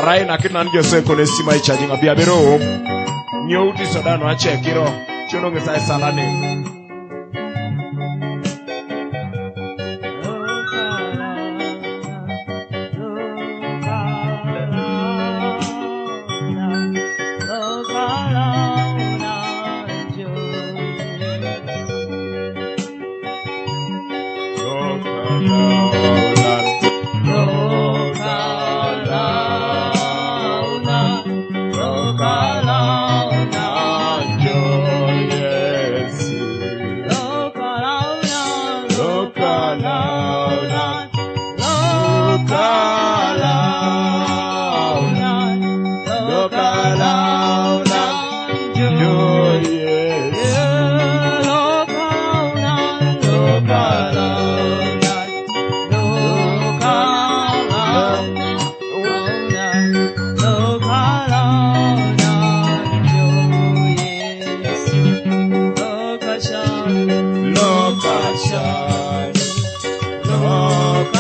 Raina kinan Jose kone sima ichaji ngabia bero. Nyouti sodano ache kiro. Chono ngesai salane. Look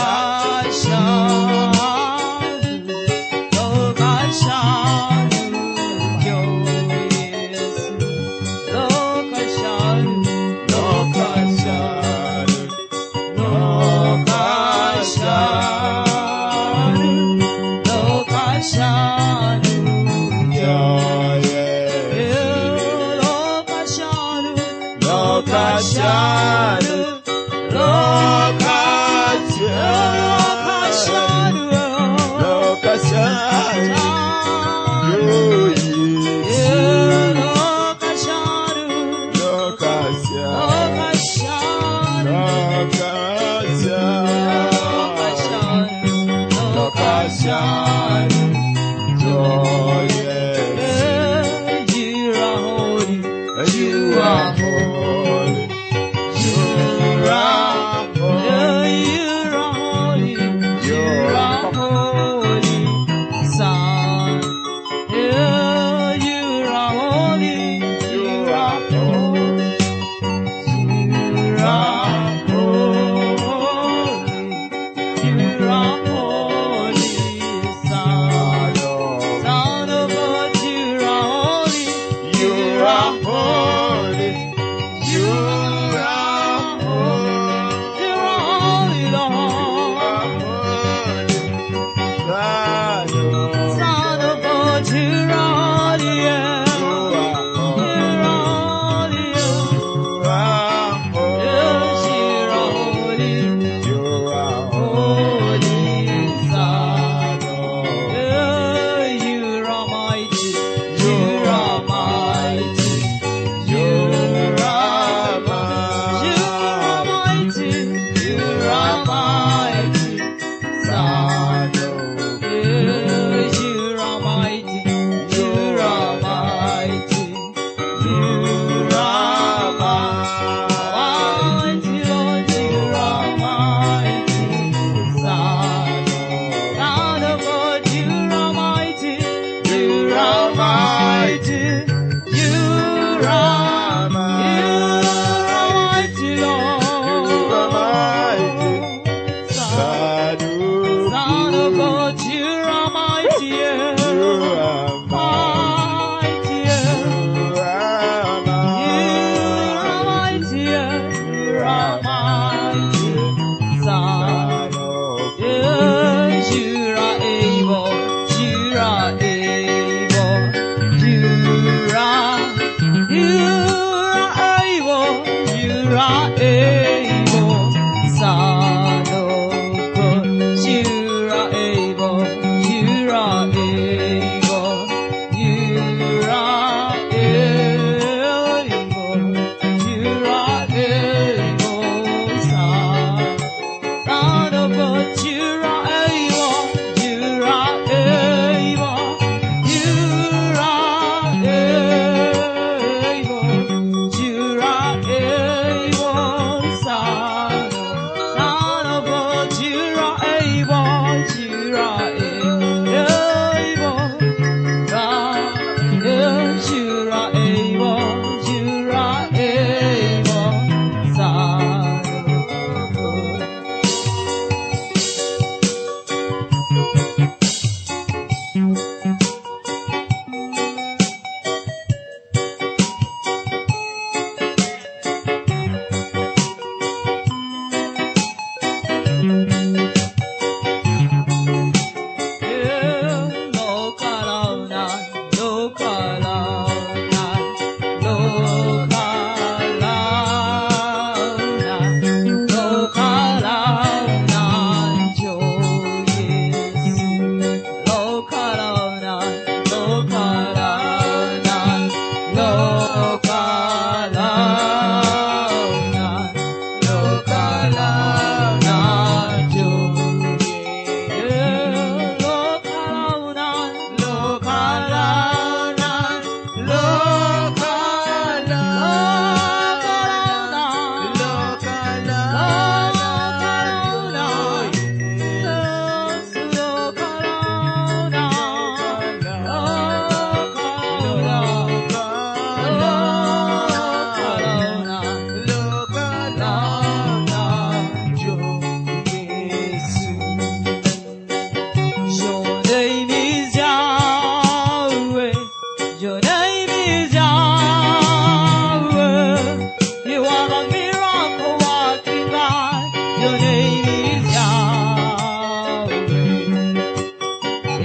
Your name is Yahweh.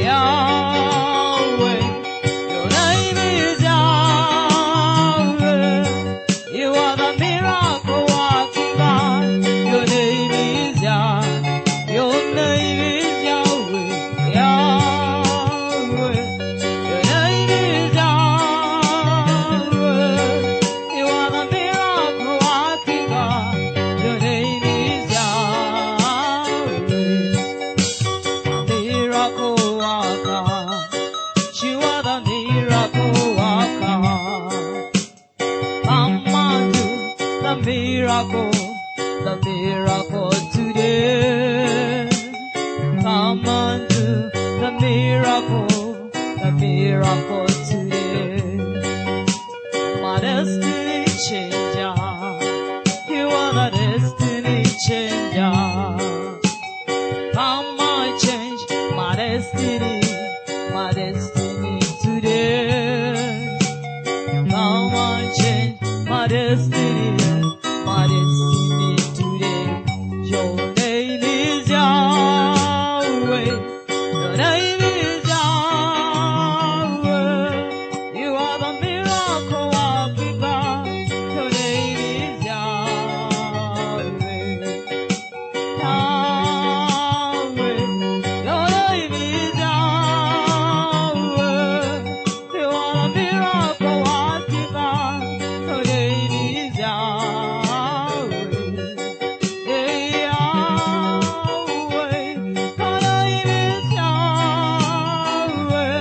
Yahweh. Your name is Yahweh. You are the miracle working God. Your name is Yahweh. Your name is Yahweh. Yahweh. Your name is Yahweh. You are the miracle working God. Your name is Yahweh. Miracle worker. You are the miracle worker. Come and do the miracle today. Come and do the miracle today. My destiny changer. You are the destiny changer. Come and change my destiny today. Come and change my destiny today. Your name is Yahweh. Your name is Yahweh. You are the miracle working God. Your name is Yahweh. Yahweh. Your name is Yahweh. You are the miracle working God. Your name is Yahweh. Hey, Yahweh. Your name is Yahweh.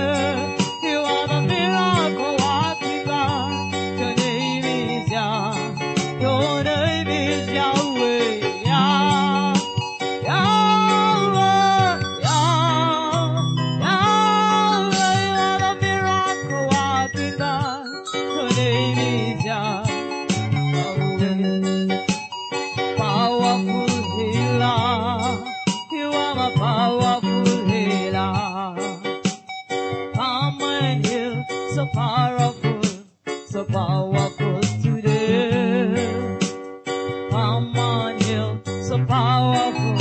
You are the miracle working God. Your name is Yahweh. Your name is Yahweh. Yahweh, Yahweh, you are the miracle working God. Your name is Yahweh. Powerful healer, you are my powerful healer. Come and heal, so powerful today. Come and heal, so powerful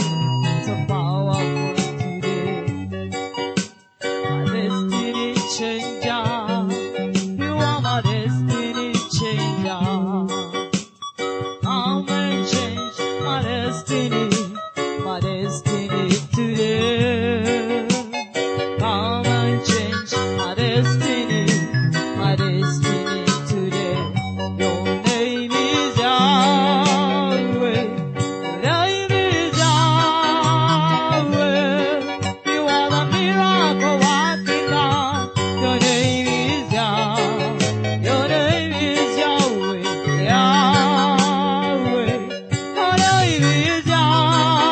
today. My destiny changer, you are my destiny changer. Come and change my destiny today. Come and change my destiny today. Your name is Yahweh. Your name is Yahweh. You are the miracle working God. Your name is Yahweh. Your name is Yahweh. Yahweh. Your name is Yahweh.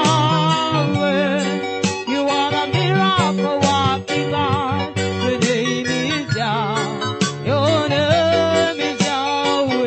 You are the miracle working God. Your name is Yahweh. Your name is Yahweh.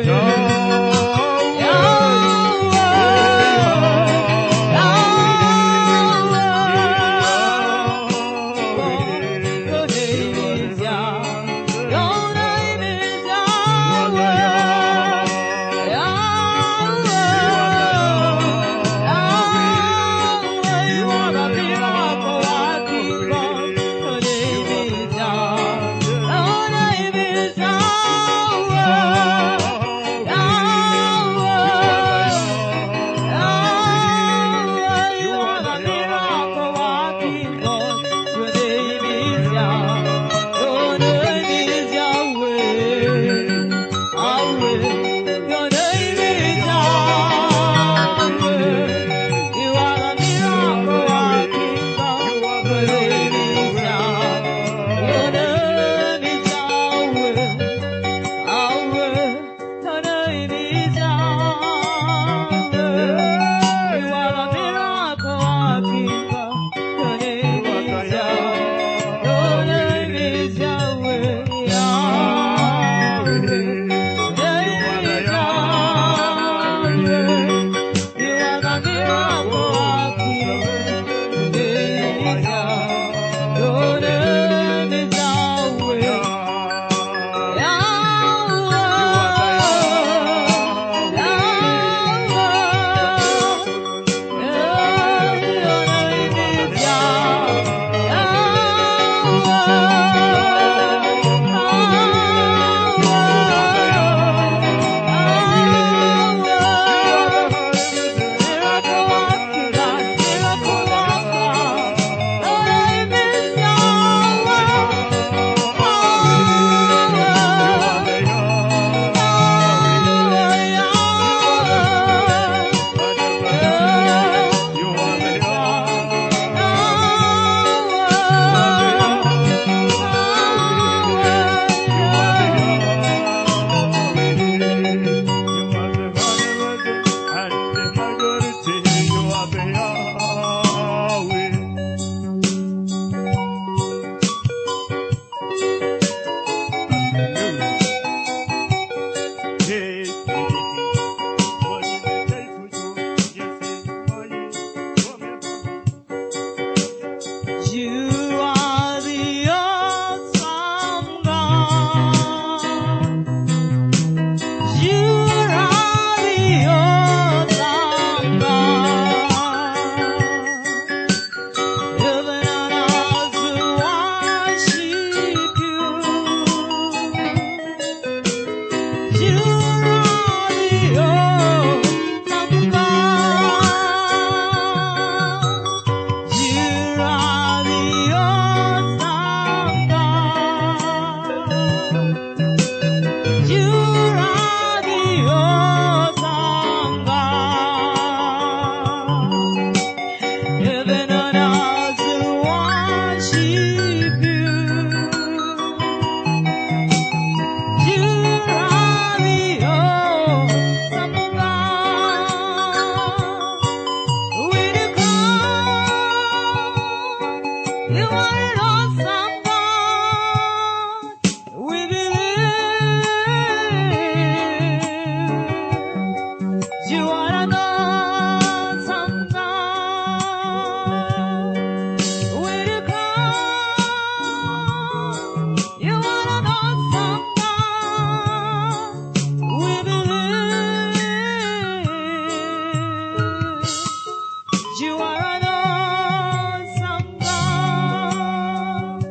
You are an awesome God.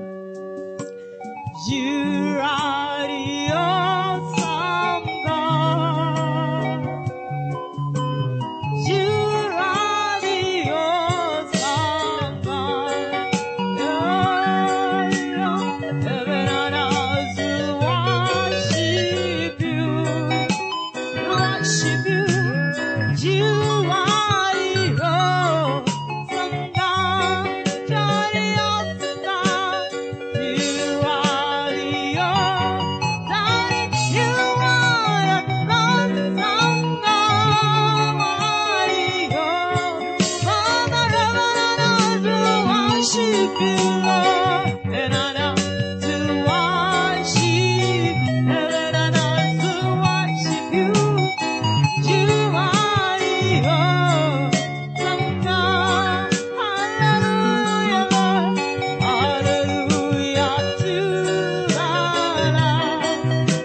You are the awesome God. You are the awesome God. Heaven and earth will worship you. Worship you. You are the awesome God. You're the awesome God. You are the awesome. You are the awesome God. Father, heaven and earth will worship you, Lord. And I know to worship. Heaven and earth will worship you. You are the awesome God. Hallelujah, Lord. Hallelujah to the Lamb.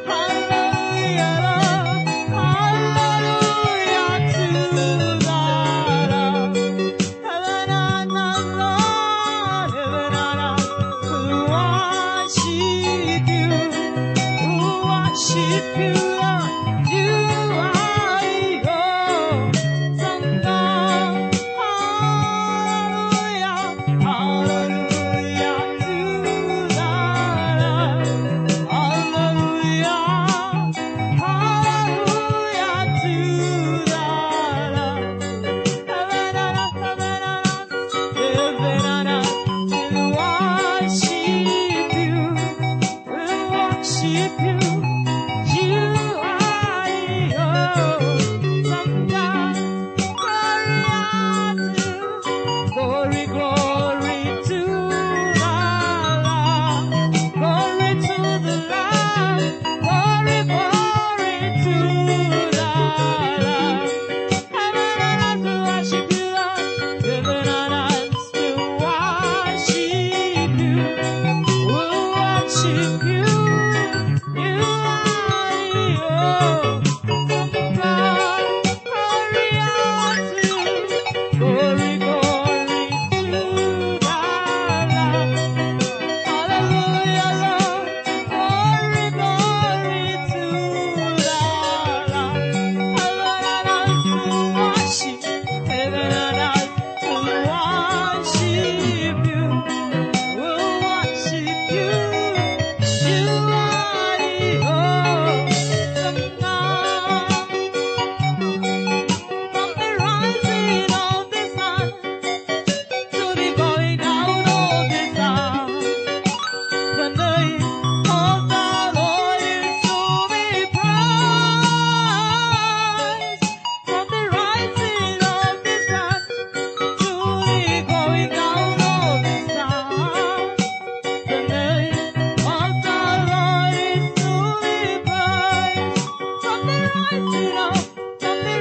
Hallelujah, Lord. Hallelujah to the Lamb. Heaven and earth, Lord. Heaven and earth will worship you. Will worship you, Lord. You are the awesome God. Hallelujah, hallelujah to the Lamb. Hallelujah, hallelujah to the Lamb. Heaven and earth, heaven and earth, heaven and earth will worship you. Will worship you. You are the awesome God. Glory, glory to the Lamb. Glory to the Lamb. Glory, glory to the Lamb. Heaven and earth will worship you, Lord. Heaven and earth will worship you. Will worship you. You are the awesome God. Glory, glory, glory to the Lamb. Hallelujah, Lord. Glory, glory to the Lamb. Heaven and earth will worship. Heaven and earth will worship you. Will worship you. You are the awesome God. From the rising of the sun to the going down of the sun, the name of the Lord is to be praised. From the rising of the sun to the going down of the sun, the name of the Lord is to be praised. From the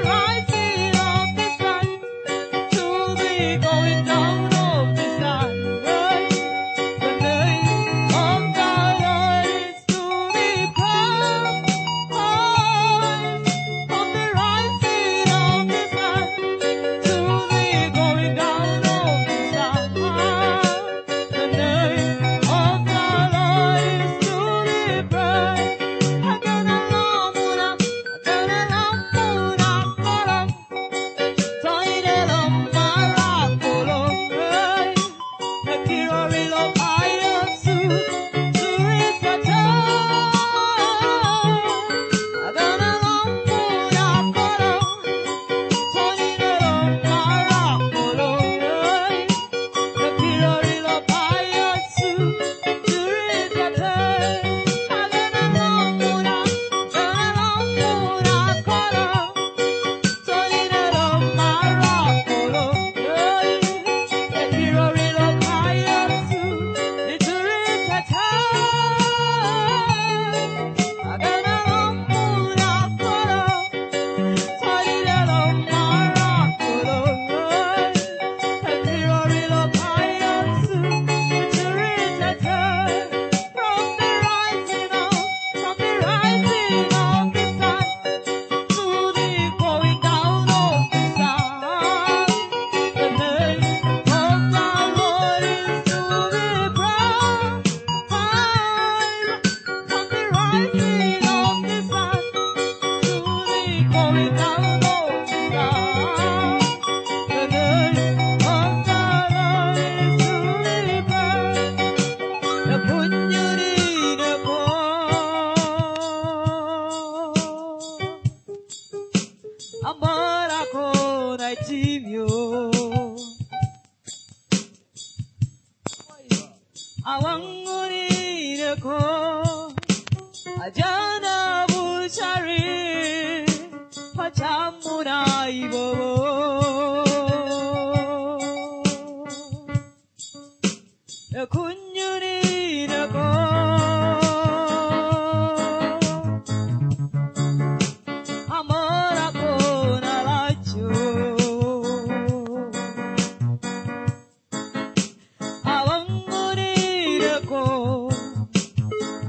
rising of the sun to the going down of the sun, the name of the Lord is to be praised. From the rising of the sun to the going down of the sun, the name of the Lord is to be praised. Toirelam marapolo, awanguriko ajana buchari pachamuna ibo kunyuriko amora kona lacho awanguriko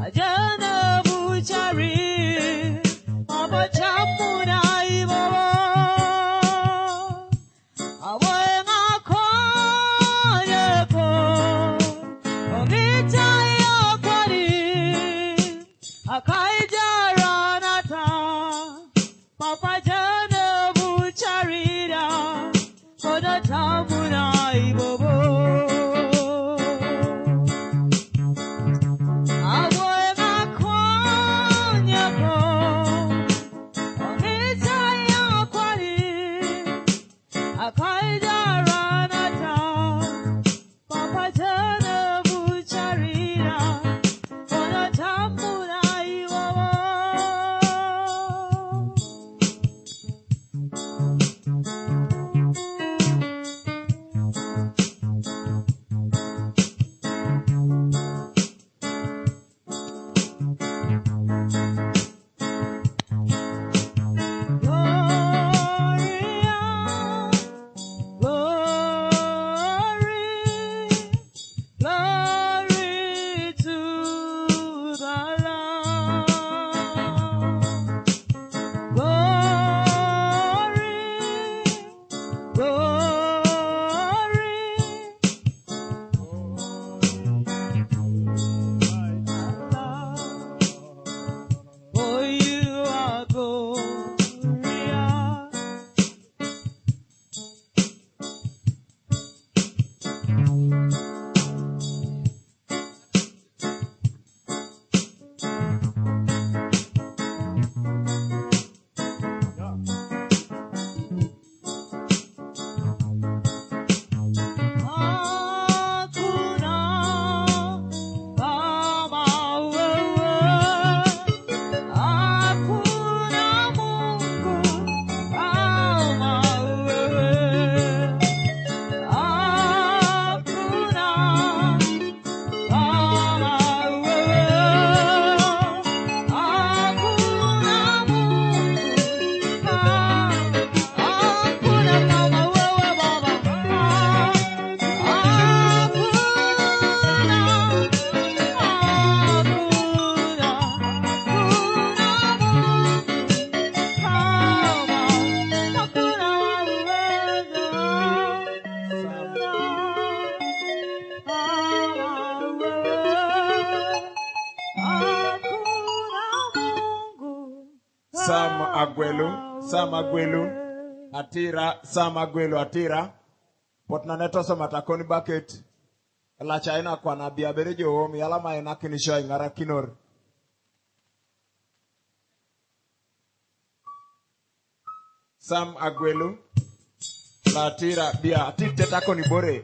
ajana buchari pachamuna ibo awenga konyeko ongitaya kwari akaijaranata papa jana bucharira koda tamuna ibobo awenga konyeko ongitaya kwari akaijaranata papa jana bucharira koda tamuna ibobo Glory to the Lamb. For you are glorious. Hakuna kama wewe, hakuna Mungu kama wewe, hakuna kama wewe, hakuna Mungu hakuna kama wewe Baba. Sam Aguelu, Atira, potna neto so matakoni bucket, la chaina kwa na biabere jo mi alama ina kinisho ingara kinor. Sam Aguelu, la Atira, bia, atite tako ni bore,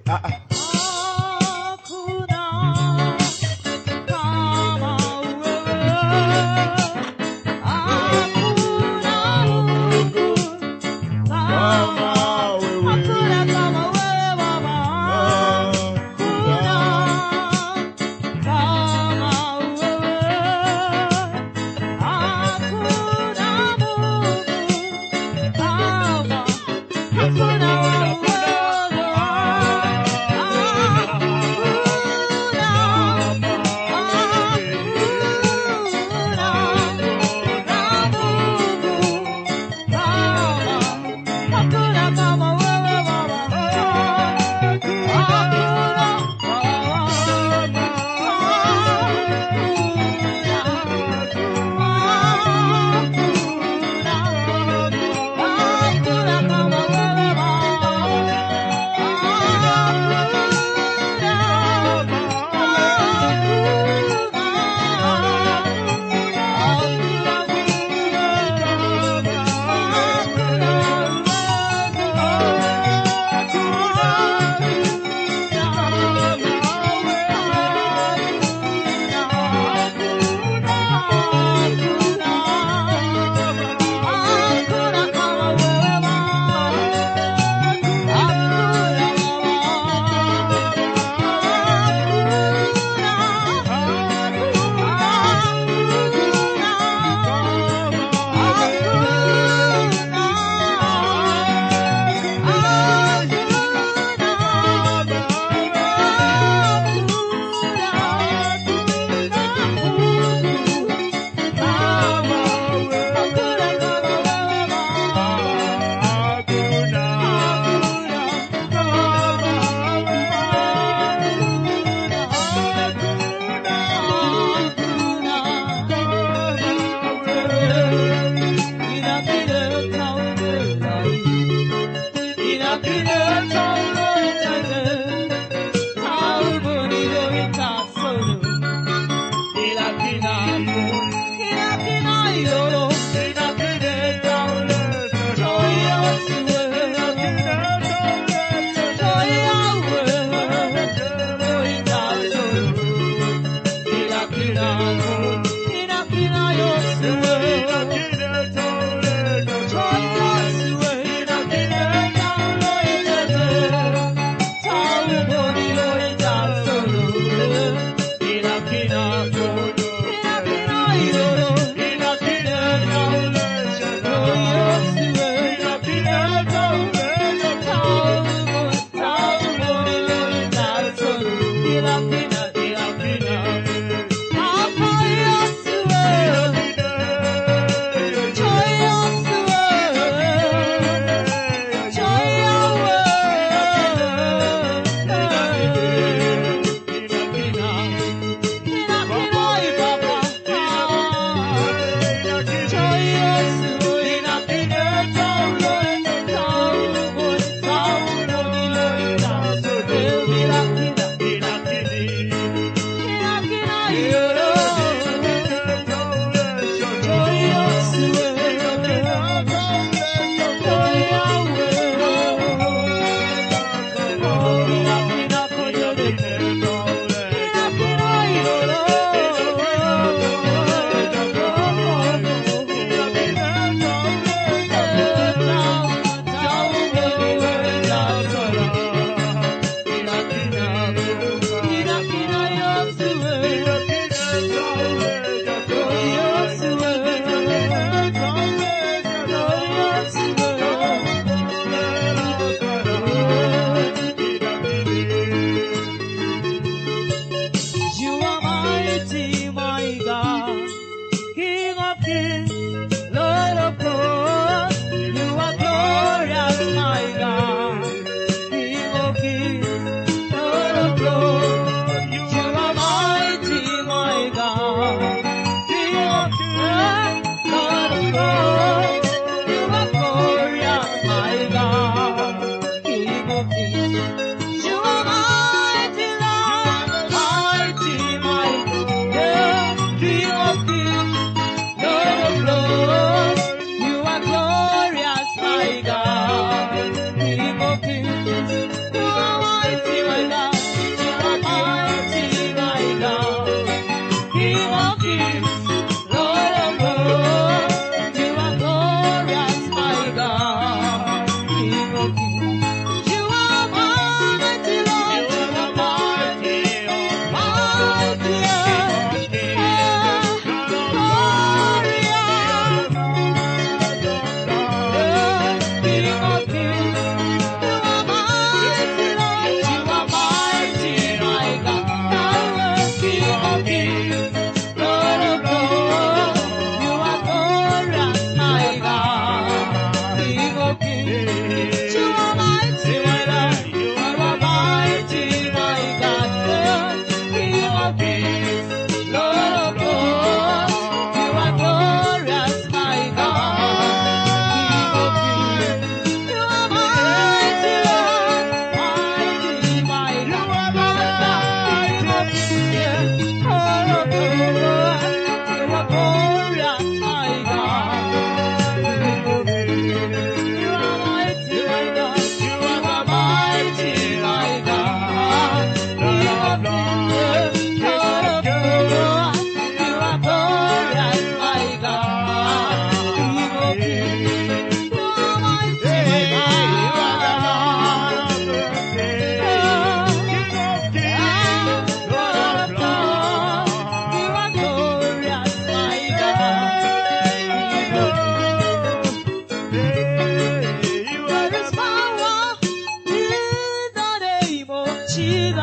You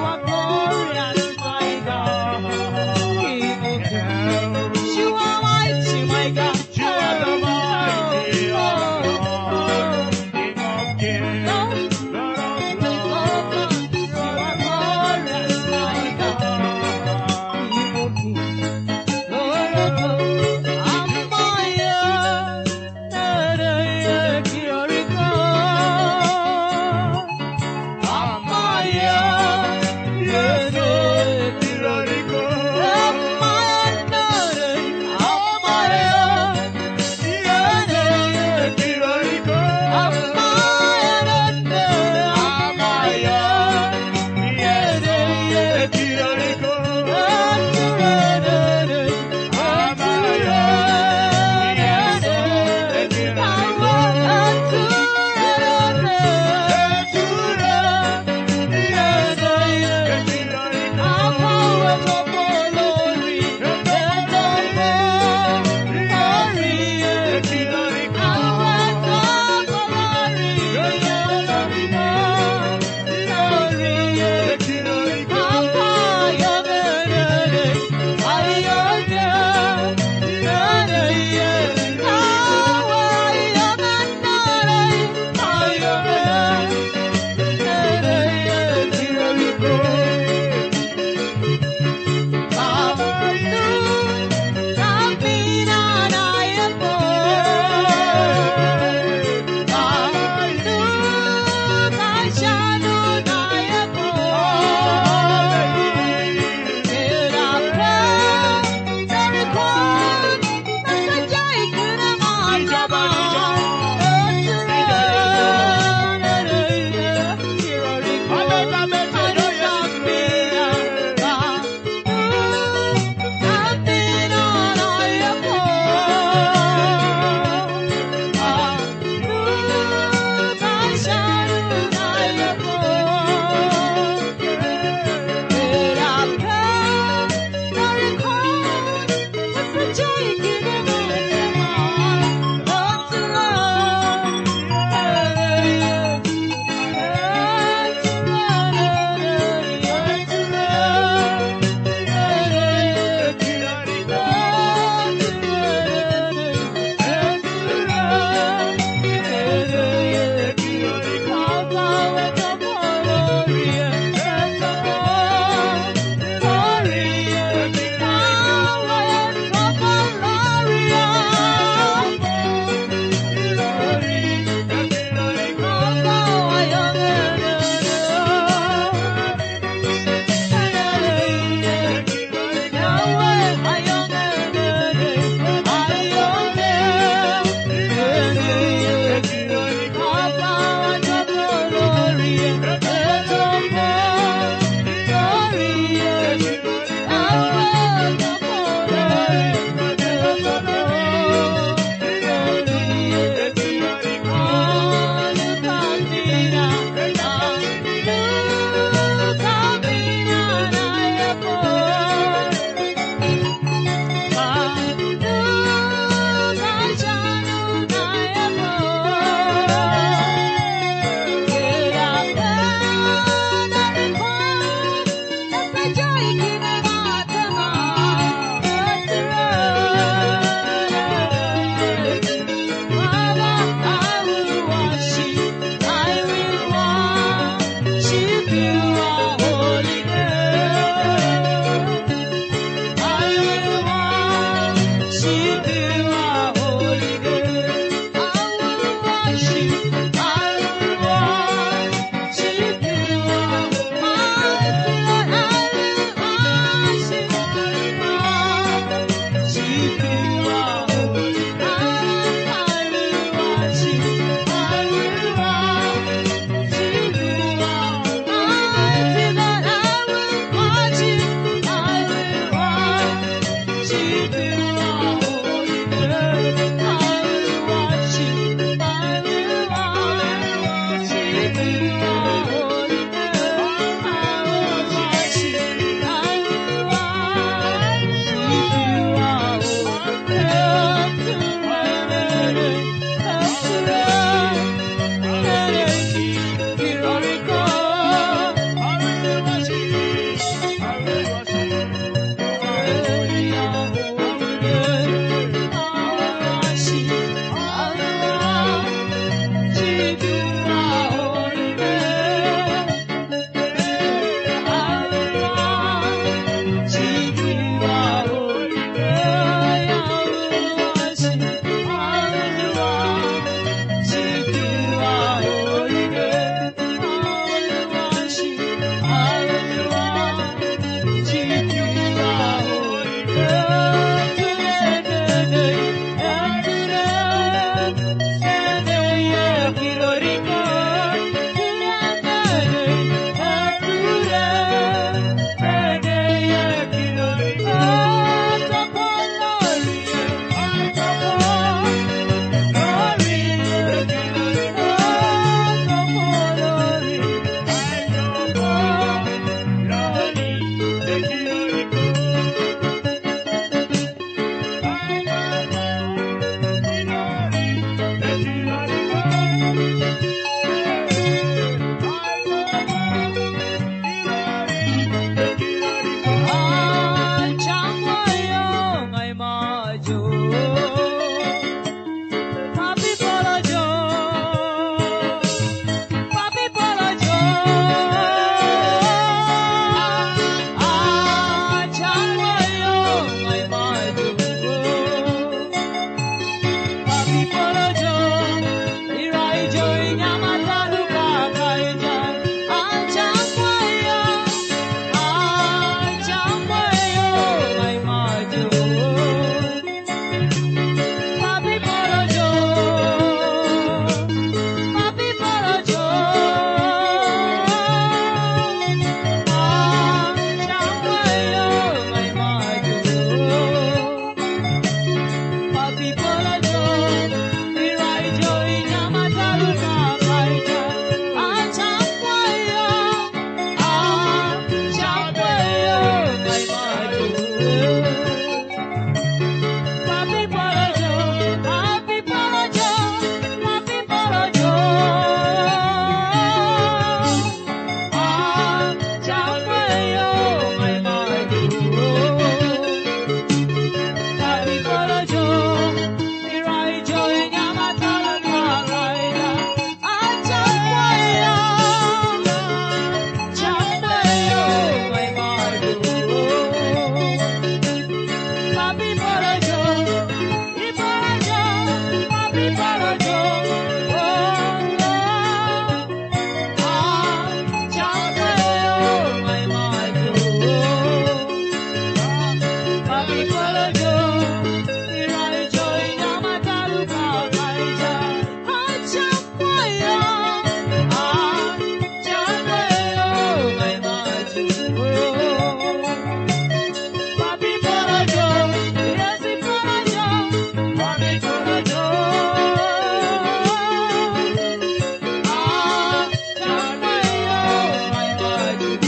are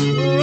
Oh,